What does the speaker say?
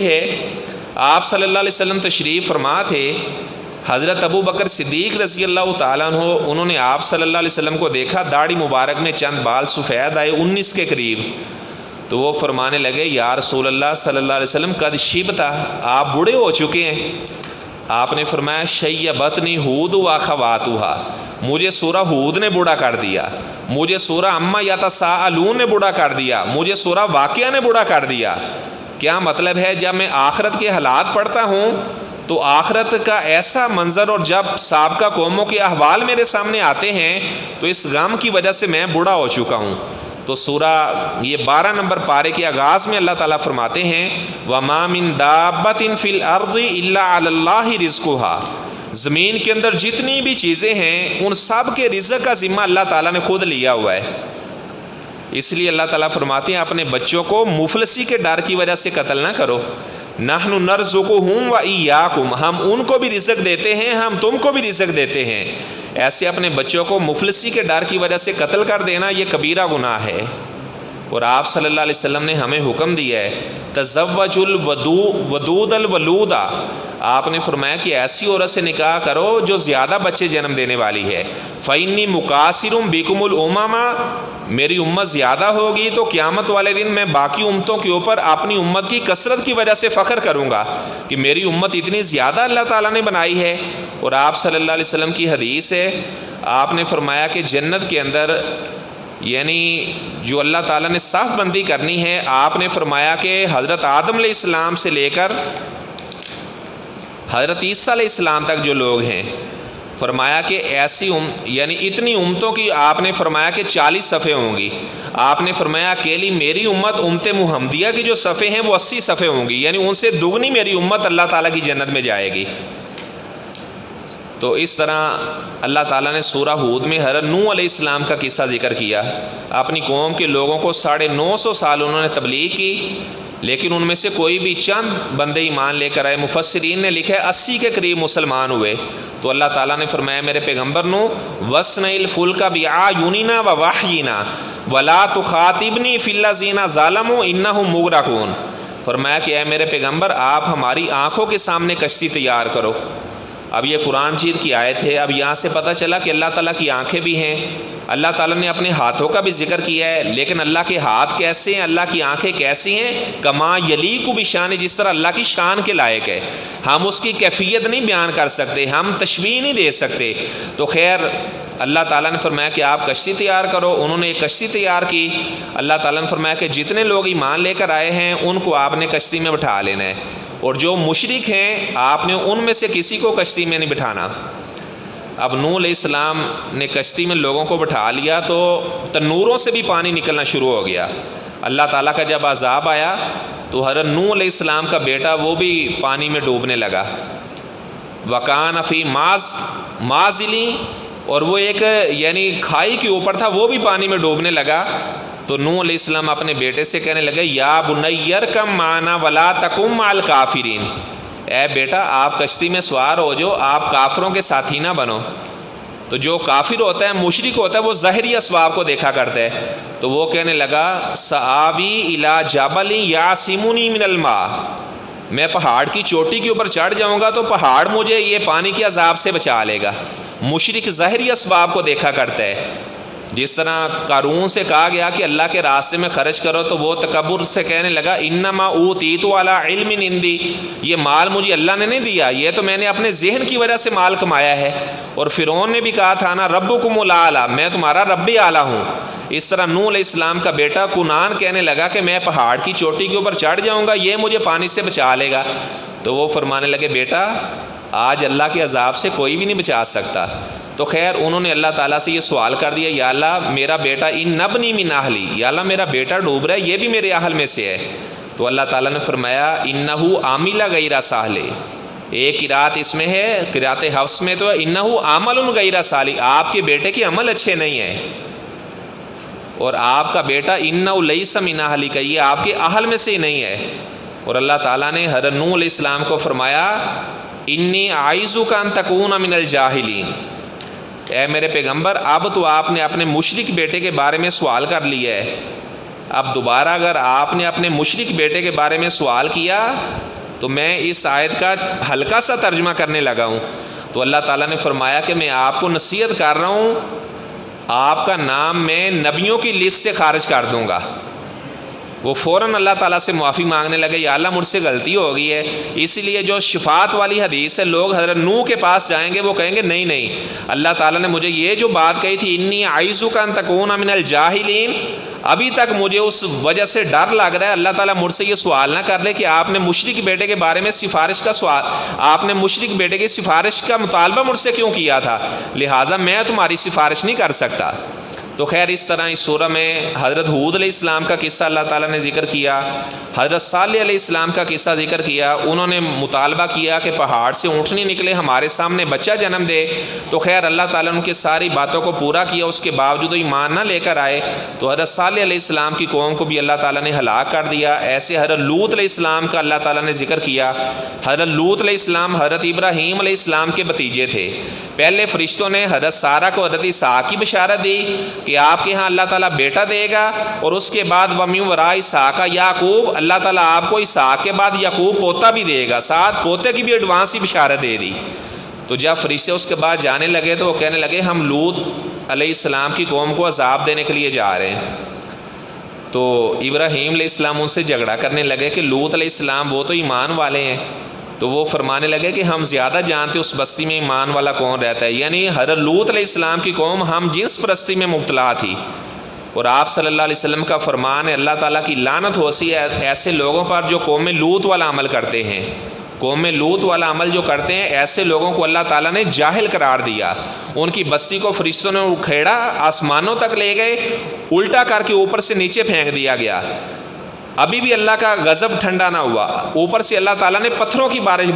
ہے آپ صلی اللہ علیہ وسلم تشریف فرما تھے، حضرت ابو بکر صدیق رضی اللہ تعالیٰ عنہ انہوں نے آپ صلی اللہ علیہ وسلم کو دیکھا، داڑھی مبارک میں چند بال سفید آئے 19 کے قریب، تو وہ فرمانے لگے یا رسول اللہ صلی اللہ علیہ وسلم قد شیبتا، آپ بوڑھے ہو چکے ہیں۔ آپ نے فرمایا شیبتنی ہود و اخواتھا، مجھے سورہ ہود نے بوڑھا کر دیا، مجھے سورہ عما یتساءلون نے بوڑھا کر دیا، مجھے سورہ واقعہ نے بوڑھا کر دیا۔ کیا مطلب ہے؟ جب میں آخرت کے حالات پڑھتا ہوں تو آخرت کا ایسا منظر اور جب سابقہ قوموں کے احوال میرے سامنے آتے ہیں تو اس غم کی وجہ سے میں بوڑھا ہو چکا ہوں۔ تو سورہ یہ 12 نمبر پارے کے آغاز میں اللہ تعالیٰ فرماتے ہیں وَمَا مِن دَابَّةٍ فِي الْأَرْضِ إِلَّا عَلَى اللَّهِ رِزْقُهَا، زمین کے اندر جتنی بھی چیزیں ہیں ان سب کے رزق کا ذمہ اللہ تعالیٰ نے خود لیا ہوا ہے۔ اس لیے اللہ تعالیٰ فرماتے ہیں اپنے بچوں کو مفلسی کے ڈر کی وجہ سے قتل نہ کرو، نحن نرزقہم وإیاکم، ہم ان کو بھی رزق دیتے ہیں، ہم تم کو بھی رزق دیتے ہیں۔ ایسے اپنے بچوں کو مفلسی کے ڈر کی وجہ سے قتل کر دینا یہ کبیرہ گناہ ہے۔ اور آپ صلی اللہ علیہ وسلم نے ہمیں حکم دیا ہے تزوج الودود الولودہ، آپ نے فرمایا کہ ایسی عورت سے نکاح کرو جو زیادہ بچے جنم دینے والی ہے۔ فإنی مکاثر بکم الامم، میری امت زیادہ ہوگی تو قیامت والے دن میں باقی امتوں کے اوپر اپنی امت کی کثرت کی وجہ سے فخر کروں گا کہ میری امت اتنی زیادہ اللہ تعالیٰ نے بنائی ہے۔ اور آپ صلی اللہ علیہ وسلم کی حدیث ہے، آپ نے فرمایا کہ جنت کے اندر یعنی جو اللہ تعالیٰ نے صف بندی کرنی ہے، آپ نے فرمایا کہ حضرت آدم علیہ السلام سے لے کر حضرت عیسیٰ علیہ السلام تک جو لوگ ہیں، فرمایا کہ ایسی یعنی اتنی امتوں کی آپ نے فرمایا کہ 40 صفیں ہوں گی۔ آپ نے فرمایا اکیلی میری امت امت محمدیہ کی جو صفیں ہیں وہ 80 صفیں ہوں گی، یعنی ان سے دگنی میری امت اللہ تعالیٰ کی جنت میں جائے گی۔ تو اس طرح اللہ تعالیٰ نے سورہ ہود میں حضرت نوح علیہ السلام کا قصہ ذکر کیا، اپنی قوم کے لوگوں کو 950 سال انہوں نے تبلیغ کی، لیکن ان میں سے کوئی بھی چند بندے ایمان لے کر آئے۔ مفسرین نے لکھا ہے 80 کے قریب مسلمان ہوئے۔ تو اللہ تعالیٰ نے فرمایا میرے پیغمبر نو وَاصْنَعِ الْفُلْكَ بِأَعْيُنِنَا وَوَحْيِنَا وَلَا تُخَاطِبْنِي فِي الَّذِينَ ظَلَمُوا إِنَّهُمْ مُغْرَقُونَ، فرمایا کہ اے میرے پیغمبر آپ ہماری آنکھوں کے سامنے کشتی تیار کرو۔ اب یہ قرآن مجید کی آیت ہے، اب یہاں سے پتہ چلا کہ اللہ تعالیٰ کی آنکھیں بھی ہیں، اللہ تعالیٰ نے اپنے ہاتھوں کا بھی ذکر کیا ہے، لیکن اللہ کے ہاتھ کیسے ہیں، اللہ کی آنکھیں کیسی ہیں؟ کما یلیق بشان، جس طرح اللہ کی شان کے لائق ہے۔ ہم اس کی کیفیت نہیں بیان کر سکتے، ہم تشبیہ نہیں دے سکتے۔ تو خیر اللہ تعالیٰ نے فرمایا کہ آپ کشتی تیار کرو، انہوں نے ایک کشتی تیار کی۔ اللہ تعالیٰ نے فرمایا کہ جتنے لوگ ایمان لے کر آئے ہیں ان کو آپ نے کشتی میں بٹھا لینا ہے، اور جو مشرک ہیں آپ نے ان میں سے کسی کو کشتی میں نہیں بٹھانا۔ اب نوح علیہ السلام نے کشتی میں لوگوں کو بٹھا لیا تو تنوروں سے بھی پانی نکلنا شروع ہو گیا۔ اللہ تعالیٰ کا جب عذاب آیا تو حضرت نوح علیہ السلام کا بیٹا وہ بھی پانی میں ڈوبنے لگا۔ وَكَانَ فِي مَازِلٍ، اور وہ ایک یعنی کھائی کے اوپر تھا، وہ بھی پانی میں ڈوبنے لگا۔ تو نوح علیہ السلام اپنے بیٹے سے کہنے لگے یا بنی ارکب معنا ولا تکن مع الکافرین، اے بیٹا آپ کشتی میں سوار ہو جو، آپ کافروں کے ساتھی نہ بنو۔ تو جو کافر ہوتا ہے، مشرک ہوتا ہے، وہ ظاہری اسباب کو دیکھا کرتا ہے۔ تو وہ کہنے لگا سآوی الی جبل یعصمنی من الماء، میں پہاڑ کی چوٹی کے اوپر چڑھ جاؤں گا تو پہاڑ مجھے یہ پانی کے عذاب سے بچا لے گا۔ مشرک ظاہری اسباب کو دیکھا کرتا ہے۔ جس طرح قارون سے کہا گیا کہ اللہ کے راستے میں خرچ کرو تو وہ تکبر سے کہنے لگا انما اوتیت علی علم عندی، یہ مال مجھے اللہ نے نہیں دیا، یہ تو میں نے اپنے ذہن کی وجہ سے مال کمایا ہے۔ اور فرعون نے بھی کہا تھا نا ربکم الاعلی، میں تمہارا رب اعلیٰ ہوں۔ اس طرح نوح علیہ السلام کا بیٹا کنان کہنے لگا کہ میں پہاڑ کی چوٹی کے اوپر چڑھ جاؤں گا، یہ مجھے پانی سے بچا لے گا۔ تو وہ فرمانے لگے بیٹا آج اللہ کے عذاب سے کوئی بھی نہیں بچا سکتا۔ تو خیر انہوں نے اللہ تعالیٰ سے یہ سوال کر دیا یا اللہ میرا بیٹا نبنی من اہلی، یا اللہ میرا بیٹا ڈوب رہا ہے، یہ بھی میرے اہل میں سے ہے۔ تو اللہ تعالیٰ نے فرمایا انہ عامل غیر صالح، ایک قرات اس میں ہے، قرات حفص میں تو انہ عامل غیر صالح، آپ کے بیٹے کے عمل اچھے نہیں ہیں، اور آپ کا بیٹا انہ لیس من اہلی کا، یہ آپ کے اہل میں سے نہیں ہے۔ اور اللہ تعالیٰ نے حضرت نوح علیہ السلام کو فرمایا انی اعیذک ان تکون من الجاہلین، اے میرے پیغمبر اب تو آپ نے اپنے مشرک بیٹے کے بارے میں سوال کر لیا ہے، اب دوبارہ اگر آپ نے اپنے مشرک بیٹے کے بارے میں سوال کیا تو میں اس آیت کا ہلکا سا ترجمہ کرنے لگا ہوں. تو اللہ تعالیٰ نے فرمایا کہ میں آپ کو نصیحت کر رہا ہوں، آپ کا نام میں نبیوں کی لسٹ سے خارج کر دوں گا. وہ فوراً اللہ تعالیٰ سے معافی مانگنے لگے، یا اللہ مجھ سے غلطی ہو گئی ہے. اسی لیے جو شفاعت والی حدیث ہے، لوگ حضرت نوح کے پاس جائیں گے، وہ کہیں گے نہیں نہیں، اللہ تعالیٰ نے مجھے یہ جو بات کہی تھی انی اعیذک ان تکون من الجاہلین، ابھی تک مجھے اس وجہ سے ڈر لگ رہا ہے. اللہ تعالیٰ مجھ سے یہ سوال نہ کر لے کہ آپ نے مشرک بیٹے کے بارے میں سفارش کا سوال، آپ نے مشرک بیٹے کی سفارش کا مطالبہ مجھ سے کیوں کیا تھا، لہٰذا میں تمہاری سفارش نہیں کر سکتا. تو خیر اس طرح اس سورہ میں حضرت ہود علیہ السلام کا قصہ اللہ تعالیٰ نے ذکر کیا، حضرت صالح علیہ السلام کا قصہ ذکر کیا. انہوں نے مطالبہ کیا کہ پہاڑ سے اونٹنی نکلے، ہمارے سامنے بچہ جنم دے. تو خیر اللہ تعالیٰ نے ان کی ساری باتوں کو پورا کیا، اس کے باوجود ایمان نہ لے کر آئے. تو حضرت صالح علیہ السلام کی قوم کو بھی اللہ تعالیٰ نے ہلاک کر دیا. ایسے حضرت لوط علیہ السلام کا اللہ تعالیٰ نے ذکر کیا. حضرت لوط علیہ السلام حضرت ابراہیم علیہ السلام کے بھتیجے تھے. پہلے فرشتوں نے حضرت سارہ کو حضرت اسحاق کی بشارت دی کہ آپ کے ہاں اللہ تعالیٰ بیٹا دے گا، اور اس کے بعد وَمِن وَرَاءِ اسحاق یعقوب، اللہ تعالیٰ آپ کو اسحاق کے بعد یعقوب پوتا بھی دے گا، ساتھ پوتے کی بھی ایڈوانس ہی بشارت دے دی. تو جب فرشتے اس کے بعد جانے لگے تو وہ کہنے لگے ہم لوط علیہ السلام کی قوم کو عذاب دینے کے لیے جا رہے ہیں. تو ابراہیم علیہ السلام ان سے جھگڑا کرنے لگے کہ لوط علیہ السلام وہ تو ایمان والے ہیں. تو وہ فرمانے لگے کہ ہم زیادہ جانتے اس بستی میں ایمان والا کون رہتا ہے. یعنی حضرت لوط علیہ السلام کی قوم ہم جنس پرستی میں مبتلا تھی، اور آپ صلی اللہ علیہ وسلم کا فرمان ہے اللہ تعالیٰ کی لعنت ہوتی ہے ایسے لوگوں پر جو قوم لوط والا عمل کرتے ہیں. قوم لوط والا عمل جو کرتے ہیں ایسے لوگوں کو اللہ تعالیٰ نے جاہل قرار دیا. ان کی بستی کو فرشتوں نے اکھیڑا، آسمانوں تک لے گئے، الٹا کر کے اوپر سے نیچے پھینک دیا گیا. ابھی بھی اللہ کا غضب ٹھنڈا نہ ہوا، اوپر سے اللہ تعالیٰ نے پتھروں کی بارش